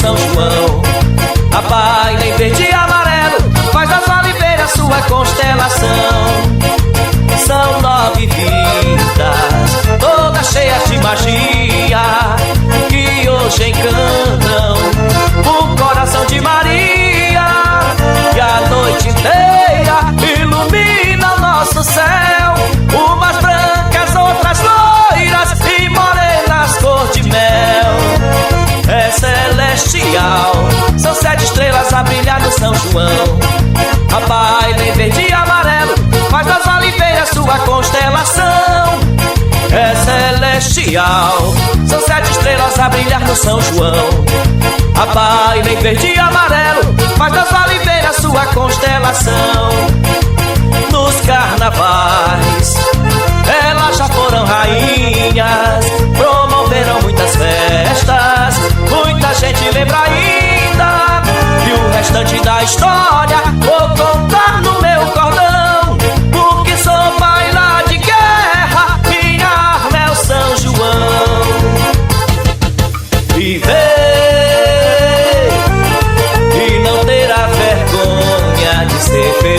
São João. A baila em verde e amarelo faz das oliveiras sua constelação. São 9 vidas, todas cheias de magia, que hoje encantam o coração de Maria. E a noite inteira ilumina o nosso céu, umas brancas, outras loiras e morenas cor de mel. É celestial, são 7 estrelas a brilhar no São João. A baila em verde e amarelo faz das oliveiras sua constelação. É celestial, são 7 estrelas a brilhar no São João. A baila em verde e amarelo faz das oliveiras sua constelação. Nos carnavais elas já foram rainhas, promoveram muitas festas, muita gente lembra ainda. E o restante da história vou contar no meu cordão, porque sou baila de guerra, minha arma é o São João. Viver e não ter a vergonha de ser feliz.